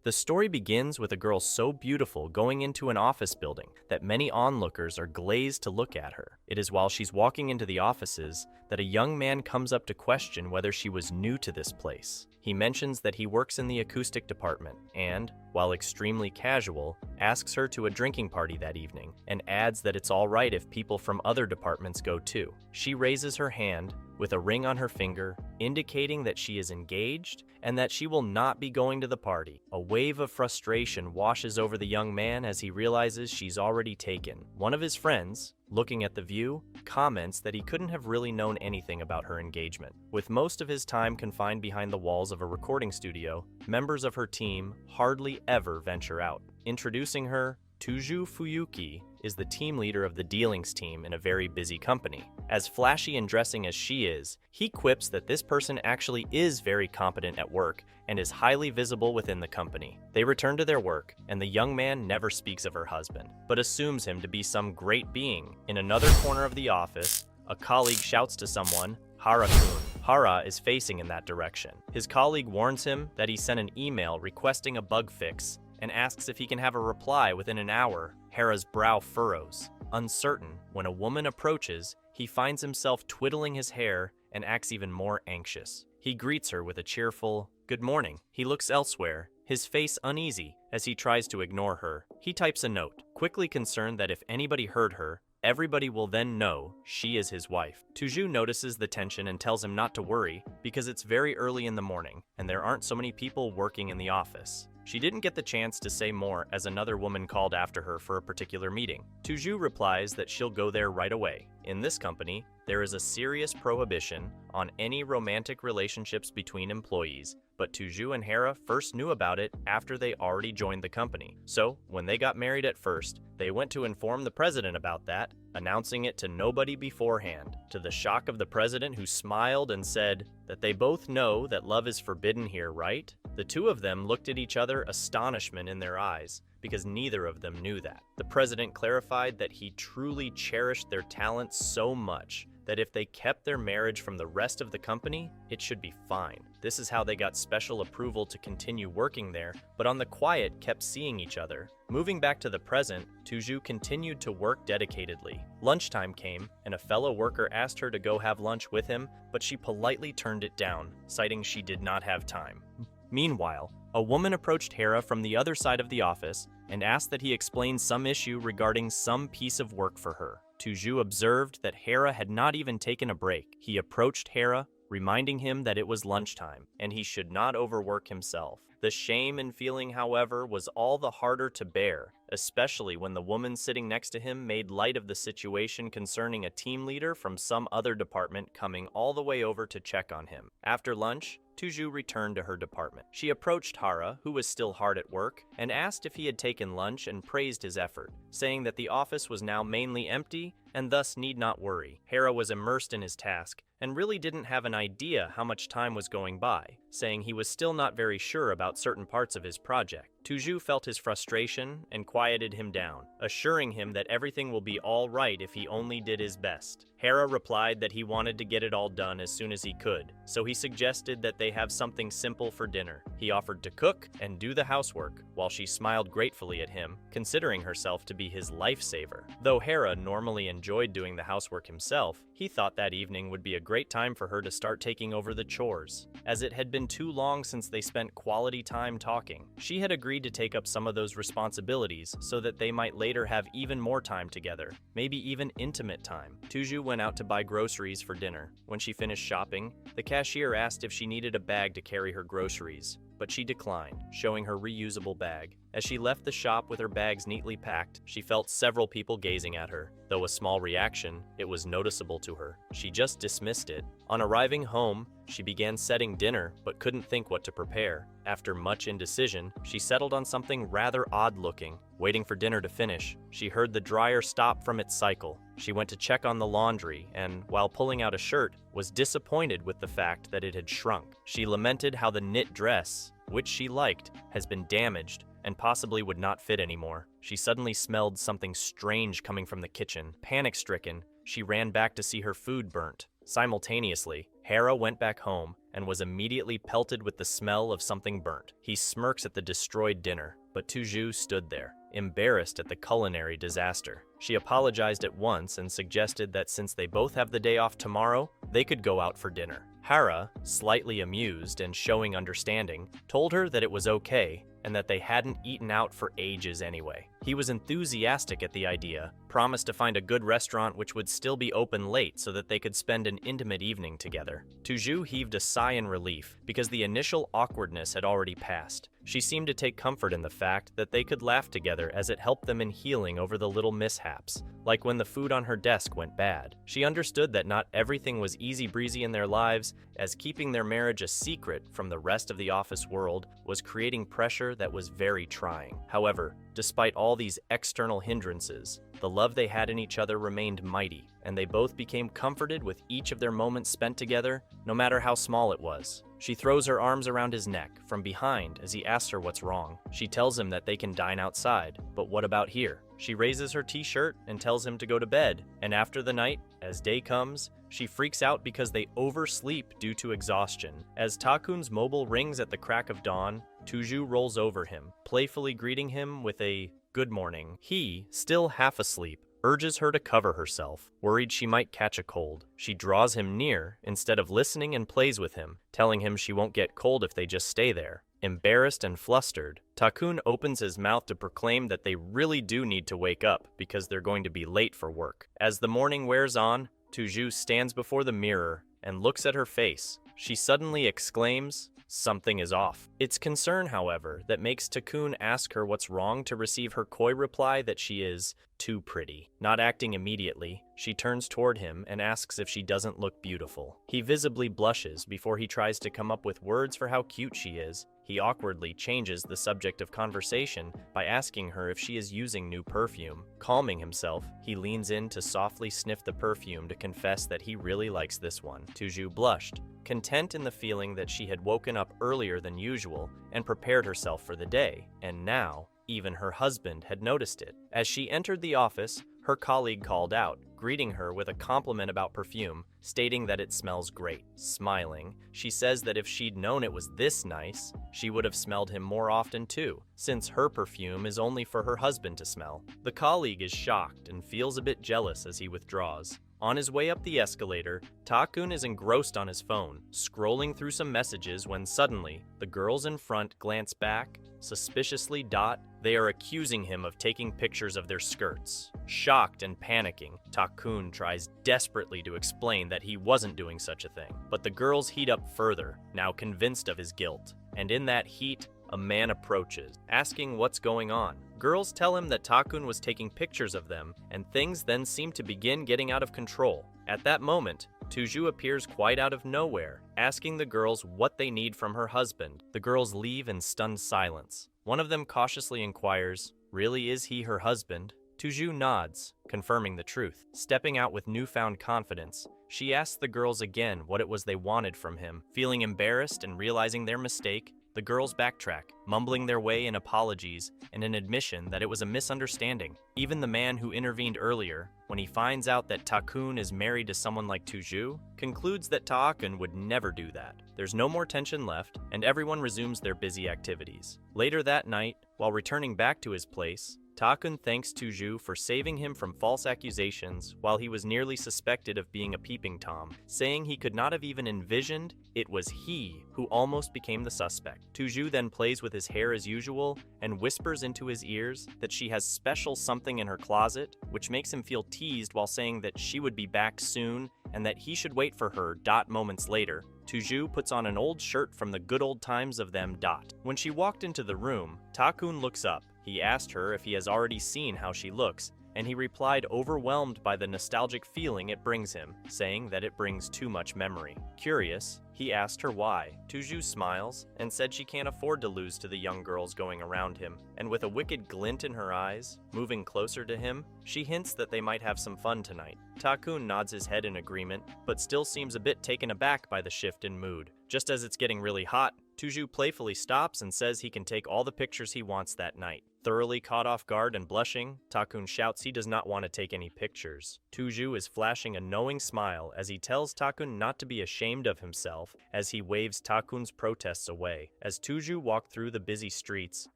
The story begins with a girl so beautiful going into an office building that many onlookers are glazed to look at her. It is while she's walking into the offices that a young man comes up to question whether she was new to this place. He mentions that he works in the acoustic department and, while extremely casual, asks her to a drinking party that evening and adds that it's all right if people from other departments go too. She raises her hand with a ring on her finger, indicating that she is engaged and that she will not be going to the party. A wave of frustration washes over the young man as he realizes she's already taken. One of his friends, looking at the view, comments that he couldn't have really known anything about her engagement. With most of his time confined behind the walls of a recording studio, members of her team hardly ever venture out. Introducing her, Tuju Fuyuki is the team leader of the dealings team in a very busy company. As flashy and dressing as she is, he quips that this person actually is very competent at work and is highly visible within the company. They return to their work, and the young man never speaks of her husband, but assumes him to be some great being. In another corner of the office, a colleague shouts to someone, "Hara-kun." Hara is facing in that direction. His colleague warns him that he sent an email requesting a bug fix and asks if he can have a reply within an hour. Hara's brow furrows. Uncertain, when a woman approaches, he finds himself twiddling his hair and acts even more anxious. He greets her with a cheerful, "Good morning." He looks elsewhere, his face uneasy as he tries to ignore her. He types a note, quickly concerned that if anybody heard her, everybody will then know she is his wife. Tuju notices the tension and tells him not to worry because it's very early in the morning and there aren't so many people working in the office. She didn't get the chance to say more as another woman called after her for a particular meeting. Tuju replies that she'll go there right away. In this company, there is a serious prohibition on any romantic relationships between employees, but Tuju and Hera first knew about it after they already joined the company. So, when they got married at first, they went to inform the president about that, announcing it to nobody beforehand, to the shock of the president, who smiled and said that they both know that love is forbidden here, right? The two of them looked at each other, astonishment in their eyes, because neither of them knew that. The president clarified that he truly cherished their talents so much that if they kept their marriage from the rest of the company, it should be fine. This is how they got special approval to continue working there, but on the quiet kept seeing each other. Moving back to the present, Tuju continued to work dedicatedly. Lunchtime came, and a fellow worker asked her to go have lunch with him, but she politely turned it down, citing she did not have time. Meanwhile, a woman approached Hera from the other side of the office and asked that he explain some issue regarding some piece of work for her. Tuju observed that Hera had not even taken a break. He approached Hera, reminding him that it was lunchtime and he should not overwork himself. The shame and feeling, however, was all the harder to bear, especially when the woman sitting next to him made light of the situation concerning a team leader from some other department coming all the way over to check on him. After lunch, Tuju returned to her department. She approached Hara, who was still hard at work, and asked if he had taken lunch and praised his effort, saying that the office was now mainly empty and thus need not worry. Hara was immersed in his task and really didn't have an idea how much time was going by, saying he was still not very sure about certain parts of his project. Tuju felt his frustration and quieted him down, assuring him that everything will be all right if he only did his best. Hera replied that he wanted to get it all done as soon as he could, so he suggested that they have something simple for dinner. He offered to cook and do the housework, while she smiled gratefully at him, considering herself to be his lifesaver. Though Hera normally enjoyed doing the housework himself, he thought that evening would be a great time for her to start taking over the chores, as it had been too long since they spent quality time talking. She had agreed to take up some of those responsibilities so that they might later have even more time together, maybe even intimate time. Tuju went out to buy groceries for dinner. When she finished shopping, the cashier asked if she needed a bag to carry her groceries, but she declined, showing her reusable bag. As she left the shop with her bags neatly packed, she felt several people gazing at her. Though a small reaction, it was noticeable to her. She just dismissed it. On arriving home, she began setting dinner, but couldn't think what to prepare. After much indecision, she settled on something rather odd-looking. Waiting for dinner to finish, she heard the dryer stop from its cycle. She went to check on the laundry and, while pulling out a shirt, was disappointed with the fact that it had shrunk. She lamented how the knit dress, which she liked, has been damaged and possibly would not fit anymore. She suddenly smelled something strange coming from the kitchen. Panic-stricken, she ran back to see her food burnt. Simultaneously, Hera went back home and was immediately pelted with the smell of something burnt. He smirks at the destroyed dinner, but Tuju stood there, embarrassed at the culinary disaster. She apologized at once and suggested that since they both have the day off tomorrow, they could go out for dinner. Hara, slightly amused and showing understanding, told her that it was okay and that they hadn't eaten out for ages anyway. He was enthusiastic at the idea, promised to find a good restaurant which would still be open late so that they could spend an intimate evening together. Tuju heaved a sigh in relief because the initial awkwardness had already passed. She seemed to take comfort in the fact that they could laugh together as it helped them in healing over the little mishaps, like when the food on her desk went bad. She understood that not everything was easy breezy in their lives, as keeping their marriage a secret from the rest of the office world was creating pressure that was very trying. However, despite all these external hindrances, the love they had in each other remained mighty, and they both became comforted with each of their moments spent together, no matter how small it was. She throws her arms around his neck from behind as he asks her what's wrong. She tells him that they can dine outside, but what about here? She raises her t-shirt and tells him to go to bed, and after the night, as day comes, she freaks out because they oversleep due to exhaustion. As Takun's mobile rings at the crack of dawn, Tuju rolls over him, playfully greeting him with a good morning. He, still half asleep, urges her to cover herself, worried she might catch a cold. She draws him near instead of listening and plays with him, telling him she won't get cold if they just stay there. Embarrassed and flustered, Takun opens his mouth to proclaim that they really do need to wake up because they're going to be late for work. As the morning wears on, Tuju stands before the mirror and looks at her face. She suddenly exclaims, "Something is off." It's concern, however, that makes Takun ask her what's wrong to receive her coy reply that she is too pretty. Not acting immediately, she turns toward him and asks if she doesn't look beautiful. He visibly blushes before he tries to come up with words for how cute she is. He awkwardly changes the subject of conversation by asking her if she is using new perfume. Calming himself, he leans in to softly sniff the perfume to confess that he really likes this one. Tuju blushed, content in the feeling that she had woken up earlier than usual and prepared herself for the day, and now, even her husband had noticed it. As she entered the office, her colleague called out, greeting her with a compliment about perfume, stating that it smells great. Smiling, she says that if she'd known it was this nice, she would have smelled him more often too, since her perfume is only for her husband to smell. The colleague is shocked and feels a bit jealous as he withdraws. On his way up the escalator, Takun is engrossed on his phone, scrolling through some messages when suddenly, the girls in front glance back, suspiciously dot. They are accusing him of taking pictures of their skirts. Shocked and panicking, Takun tries desperately to explain that he wasn't doing such a thing. But the girls heat up further, now convinced of his guilt. And in that heat, a man approaches, asking what's going on. Girls tell him that Takun was taking pictures of them, and things then seem to begin getting out of control. At that moment, Tuju appears quite out of nowhere, asking the girls what they need from her husband. The girls leave in stunned silence. One of them cautiously inquires, "Really is he her husband?" Tuju nods, confirming the truth. Stepping out with newfound confidence, she asks the girls again what it was they wanted from him. Feeling embarrassed and realizing their mistake, the girls backtrack, mumbling their way in apologies and an admission that it was a misunderstanding. Even the man who intervened earlier, when he finds out that Takun is married to someone like Tuju, concludes that Takun would never do that. There's no more tension left, and everyone resumes their busy activities. Later that night, while returning back to his place, Takun thanks Tuju for saving him from false accusations while he was nearly suspected of being a peeping Tom, saying he could not have even envisioned it was he who almost became the suspect. Tuju then plays with his hair as usual and whispers into his ears that she has special something in her closet, which makes him feel teased while saying that she would be back soon and that he should wait for her. Moments later, Tuju puts on an old shirt from the good old times of them. When she walked into the room, Takun looks up. He asked her if he has already seen how she looks, and he replied overwhelmed by the nostalgic feeling it brings him, saying that it brings too much memory. Curious, he asked her why. Tuju smiles and said she can't afford to lose to the young girls going around him, and with a wicked glint in her eyes, moving closer to him, she hints that they might have some fun tonight. Takun nods his head in agreement, but still seems a bit taken aback by the shift in mood. Just as it's getting really hot, Tuju playfully stops and says he can take all the pictures he wants that night. Thoroughly caught off guard and blushing, Takun shouts he does not want to take any pictures. Tuju is flashing a knowing smile as he tells Takun not to be ashamed of himself as he waves Takun's protests away. As Tuju walked through the busy streets,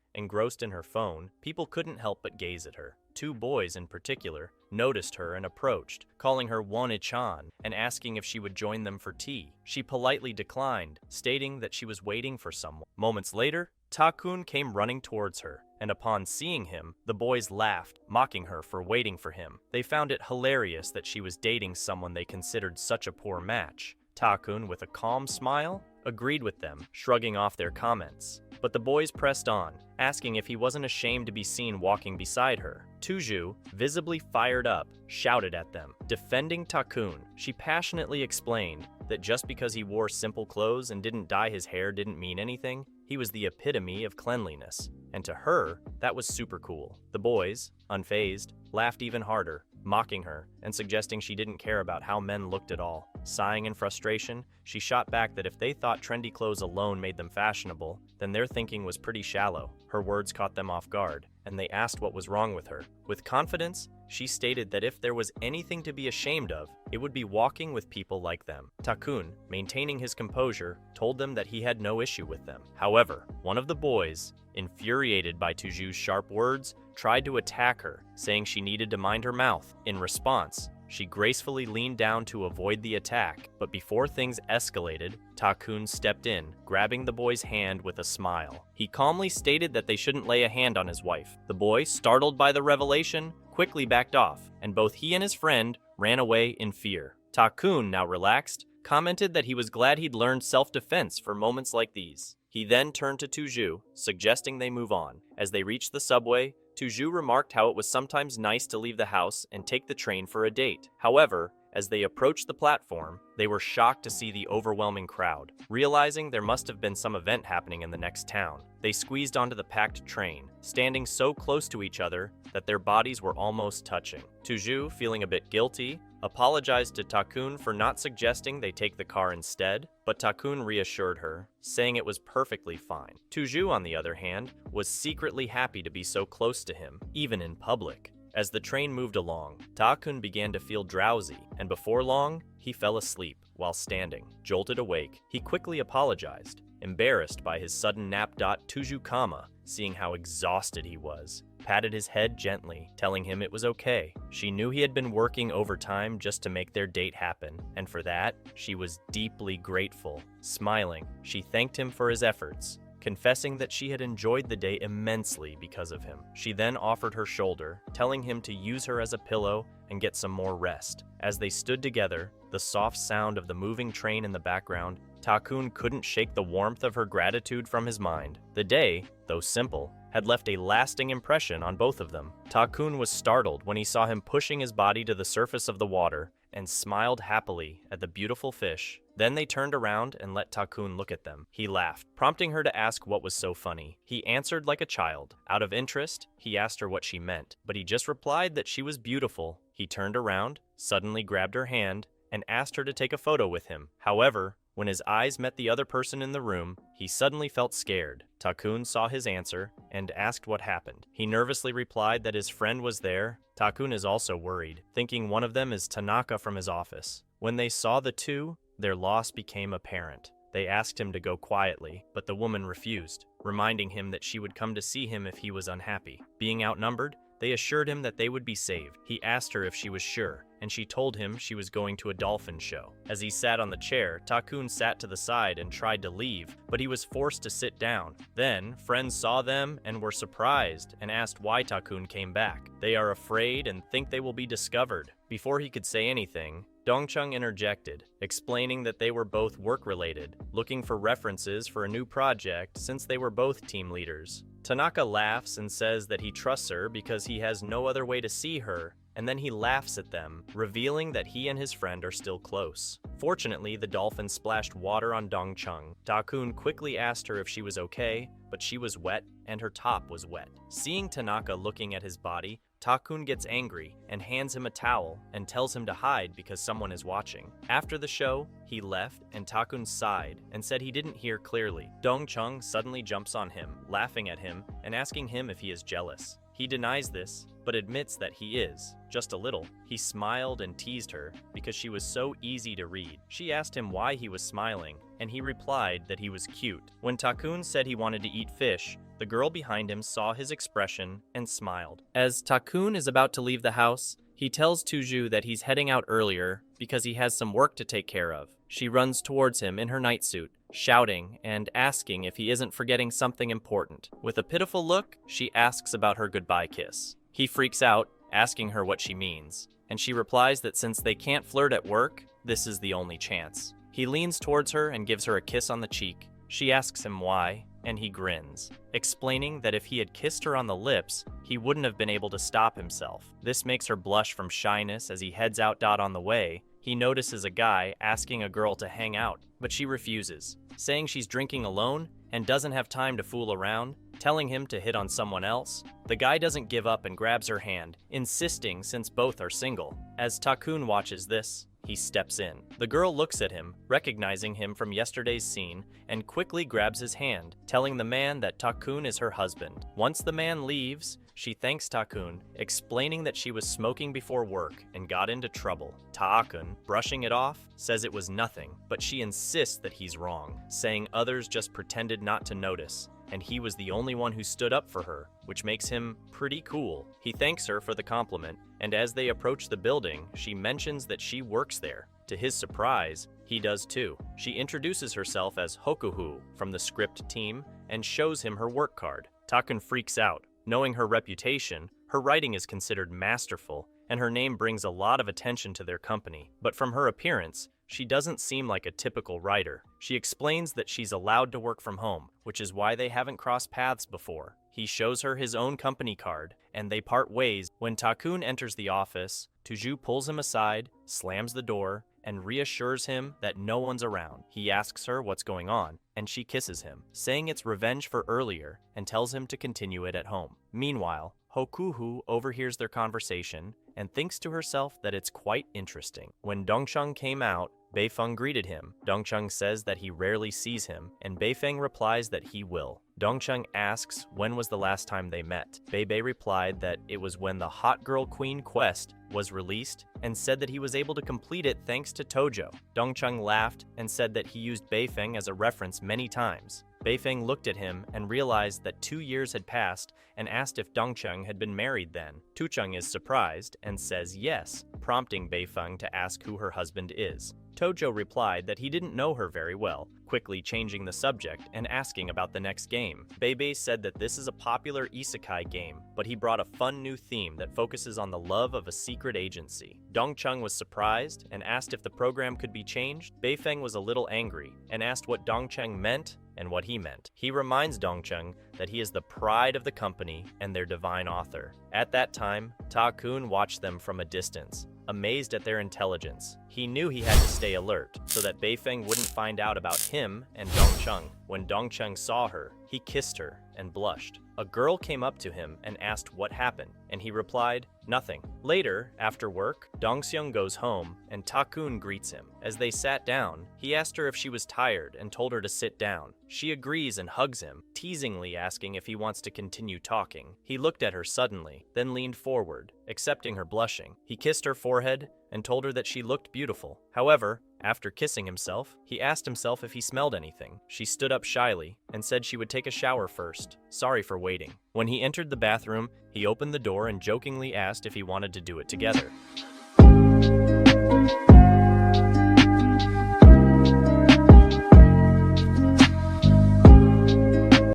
engrossed in her phone, people couldn't help but gaze at her. Two boys in particular noticed her and approached, calling her One-chan and asking if she would join them for tea. She politely declined, stating that she was waiting for someone. Moments later, Takun came running towards her, and upon seeing him, the boys laughed, mocking her for waiting for him. They found it hilarious that she was dating someone they considered such a poor match. Takun, with a calm smile, agreed with them, shrugging off their comments. But the boys pressed on, asking if he wasn't ashamed to be seen walking beside her. Tuju, visibly fired up, shouted at them, defending Takun. She passionately explained that just because he wore simple clothes and didn't dye his hair didn't mean anything. He was the epitome of cleanliness, and to her, that was super cool. The boys, unfazed, laughed even harder, mocking her and suggesting she didn't care about how men looked at all. Sighing in frustration, she shot back that if they thought trendy clothes alone made them fashionable, then their thinking was pretty shallow. Her words caught them off guard, and they asked what was wrong with her. With confidence, she stated that if there was anything to be ashamed of, it would be walking with people like them. Takun, maintaining his composure, told them that he had no issue with them. However, one of the boys, infuriated by Tuju's sharp words, tried to attack her, saying she needed to mind her mouth. In response, she gracefully leaned down to avoid the attack, but before things escalated, Takun stepped in, grabbing the boy's hand with a smile. He calmly stated that they shouldn't lay a hand on his wife. The boy, startled by the revelation, quickly backed off, and both he and his friend ran away in fear. Takun, now relaxed, commented that he was glad he'd learned self-defense for moments like these. He then turned to Tuju, suggesting they move on. As they reached the subway, Tuju remarked how it was sometimes nice to leave the house and take the train for a date. However, as they approached the platform, they were shocked to see the overwhelming crowd. Realizing there must have been some event happening in the next town, they squeezed onto the packed train, standing so close to each other that their bodies were almost touching. Tuju, feeling a bit guilty, apologized to Takun for not suggesting they take the car instead, but Takun reassured her, saying it was perfectly fine. Tuju, on the other hand, was secretly happy to be so close to him, even in public. As the train moved along, Takun began to feel drowsy, and before long, he fell asleep while standing. Jolted awake, he quickly apologized, embarrassed by his sudden nap. Tuju Kama, seeing how exhausted he was, patted his head gently, telling him it was okay. She knew he had been working overtime just to make their date happen, and for that, she was deeply grateful. Smiling, she thanked him for his efforts, confessing that she had enjoyed the day immensely because of him. She then offered her shoulder, telling him to use her as a pillow and get some more rest. As they stood together, the soft sound of the moving train in the background, Takun couldn't shake the warmth of her gratitude from his mind. The day, though simple, had left a lasting impression on both of them. Takun was startled when he saw him pushing his body to the surface of the water and smiled happily at the beautiful fish. Then they turned around and let Takun look at them. He laughed, prompting her to ask what was so funny. He answered like a child. Out of interest, he asked her what she meant, but he just replied that she was beautiful. He turned around, suddenly grabbed her hand, and asked her to take a photo with him. However, when his eyes met the other person in the room, he suddenly felt scared. Takun saw his answer and asked what happened. He nervously replied that his friend was there. Takun is also worried, thinking one of them is Tanaka from his office. When they saw the two, their loss became apparent. They asked him to go quietly, but the woman refused, reminding him that she would come to see him if he was unhappy. Being outnumbered, they assured him that they would be saved. He asked her if she was sure, and she told him she was going to a dolphin show. As he sat on the chair, Takun sat to the side and tried to leave, but he was forced to sit down. Then, friends saw them and were surprised and asked why Takun came back. They are afraid and think they will be discovered. Before he could say anything, Dongchung interjected, explaining that they were both work-related, looking for references for a new project since they were both team leaders. Tanaka laughs and says that he trusts her because he has no other way to see her, and then he laughs at them, revealing that he and his friend are still close. Fortunately, the dolphin splashed water on Dongchung. Takun quickly asked her if she was okay, but she was wet and her top was wet. Seeing Tanaka looking at his body, Takun gets angry and hands him a towel and tells him to hide because someone is watching. After the show, he left and Takun sighed and said he didn't hear clearly. Dongchung suddenly jumps on him, laughing at him and asking him if he is jealous. He denies this, but admits that he is, just a little. He smiled and teased her because she was so easy to read. She asked him why he was smiling, and he replied that he was cute. When Takun said he wanted to eat fish, the girl behind him saw his expression and smiled. As Takun is about to leave the house, he tells Tuju that he's heading out earlier because he has some work to take care of. She runs towards him in her nightsuit, shouting and asking if he isn't forgetting something important. With a pitiful look, she asks about her goodbye kiss. He freaks out, asking her what she means, and she replies that since they can't flirt at work, this is the only chance. He leans towards her and gives her a kiss on the cheek. She asks him why, and he grins, explaining that if he had kissed her on the lips, he wouldn't have been able to stop himself. This makes her blush from shyness as he heads out. On the way, he notices a guy asking a girl to hang out, but she refuses, saying she's drinking alone and doesn't have time to fool around, telling him to hit on someone else. The guy doesn't give up and grabs her hand, insisting since both are single. As Takun watches this, he steps in. The girl looks at him, recognizing him from yesterday's scene, and quickly grabs his hand, telling the man that Takun is her husband. Once the man leaves, she thanks Takun, explaining that she was smoking before work and got into trouble. Takun, brushing it off, says it was nothing, but she insists that he's wrong, saying others just pretended not to notice, and he was the only one who stood up for her, which makes him pretty cool. He thanks her for the compliment, and as they approach the building, she mentions that she works there. To his surprise, he does too. She introduces herself as Hokuhu from the script team and shows him her work card. Takun freaks out. Knowing her reputation, her writing is considered masterful, and her name brings a lot of attention to their company. But from her appearance, she doesn't seem like a typical writer. She explains that she's allowed to work from home, which is why they haven't crossed paths before. He shows her his own company card, and they part ways. When Takun enters the office, Tuju pulls him aside, slams the door, and reassures him that no one's around. He asks her what's going on, and she kisses him, saying it's revenge for earlier, and tells him to continue it at home. Meanwhile, Hokuhu overhears their conversation and thinks to herself that it's quite interesting. When Dongchung came out, Beifeng greeted him. Dongchung says that he rarely sees him, and Beifeng replies that he will. Dongchung asks when was the last time they met. Beibei replied that it was when the Hot Girl Queen quest was released and said that he was able to complete it thanks to Tojo. Dongchung laughed and said that he used Beifeng as a reference many times. Beifeng looked at him and realized that 2 years had passed and asked if Dongchung had been married then. Tuchung is surprised and says yes, prompting Beifeng to ask who her husband is. Tojo replied that he didn't know her very well, quickly changing the subject and asking about the next game. Beibei said that this is a popular isekai game, but he brought a fun new theme that focuses on the love of a secret agency. Dongchung was surprised and asked if the program could be changed. Beifeng was a little angry and asked what Dongchung meant and what he meant. He reminds Dongchung that he is the pride of the company and their divine author. At that time, Takun watched them from a distance, amazed at their intelligence. He knew he had to stay alert so that Beifeng wouldn't find out about him and Dongchung. When Dongchung saw her, he kissed her and blushed. A girl came up to him and asked what happened, and he replied, nothing. Later, after work, Dongseung goes home and Takun greets him. As they sat down, he asked her if she was tired and told her to sit down. She agrees and hugs him, teasingly asking if he wants to continue talking. He looked at her suddenly, then leaned forward, accepting her blushing. He kissed her forehead and told her that she looked beautiful. However, after kissing himself, he asked himself if he smelled anything. She stood up shyly and said she would take a shower first. Sorry for waiting. When he entered the bathroom, he opened the door and jokingly asked if he wanted to do it together.